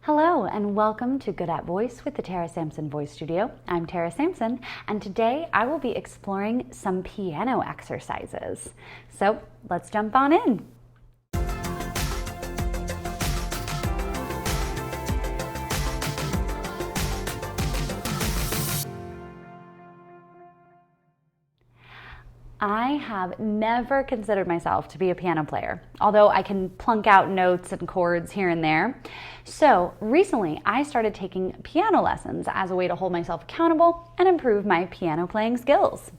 Hello and welcome to Good at Voice with the Tara Sampson Voice Studio. I'm Tara Sampson and today I will be exploring some piano exercises. So let's jump on in. I have never considered myself to be a piano player, although I can plunk out notes and chords here and there. So recently I started taking piano lessons as a way to hold myself accountable and improve my piano playing skills.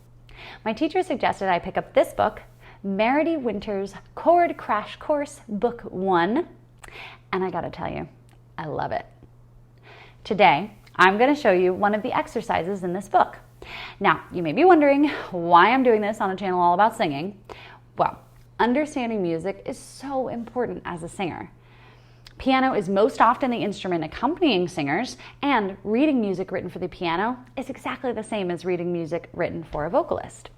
My teacher suggested I pick up this book, Meridee Winter's Chord Crash Course, Book 1, and I gotta tell you, I love it. Today, I'm gonna show you one of the exercises in this book. Now, you may be wondering why I'm doing this on a channel all about singing. Well, understanding music is so important as a singer. Piano is most often the instrument accompanying singers, and reading music written for the piano is exactly the same as reading music written for a vocalist.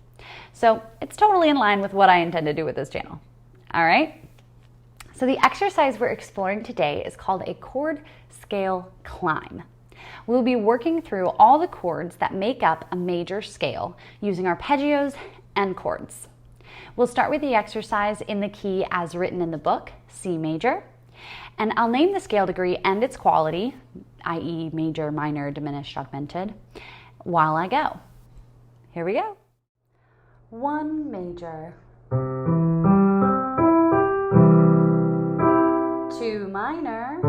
So it's totally in line with what I intend to do with this channel. All right? So the exercise we're exploring today is called a chord scale climb. We'll be working through all the chords that make up a major scale using arpeggios and chords. We'll start with the exercise in the key as written in the book, C major, and I'll name the scale degree and its quality, i.e. major, minor, diminished, augmented, while I go. Here we go. 1 major, 2 minor,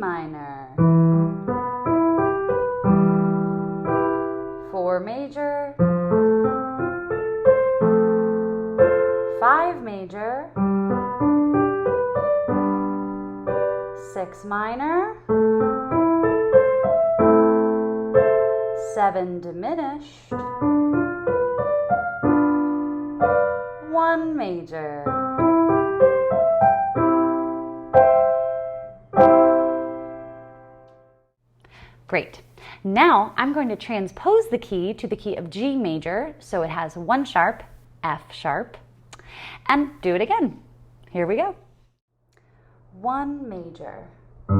minor, 4 major, 5 major, 6 minor, 7 diminished, 1 major. Great. Now I'm going to transpose the key to the key of G major, so it has 1 sharp, F sharp, and do it again. Here we go. 1 major, 2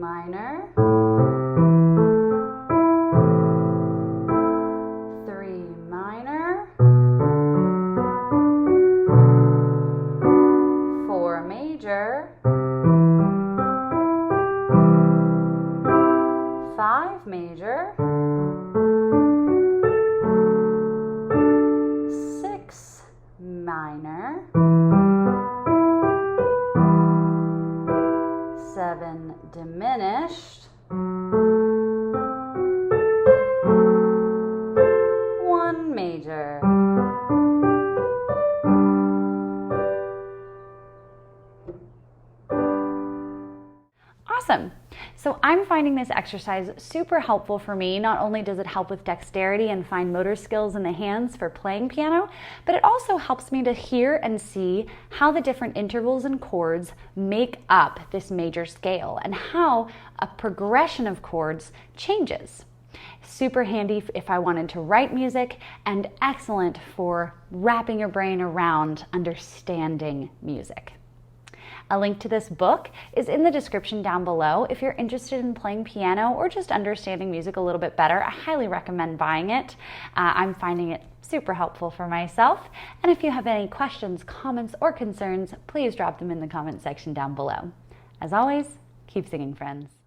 minor, 3 minor, 4 major, 5 major, 6 minor, 7 diminished, 1 major. Awesome. So I'm finding this exercise super helpful for me. Not only does it help with dexterity and fine motor skills in the hands for playing piano, but it also helps me to hear and see how the different intervals and chords make up this major scale and how a progression of chords changes. Super handy if I wanted to write music, and excellent for wrapping your brain around understanding music. A link to this book is in the description down below. If you're interested in playing piano or just understanding music a little bit better, I highly recommend buying it. I'm finding it super helpful for myself. And if you have any questions, comments, or concerns, please drop them in the comment section down below. As always, keep singing, friends.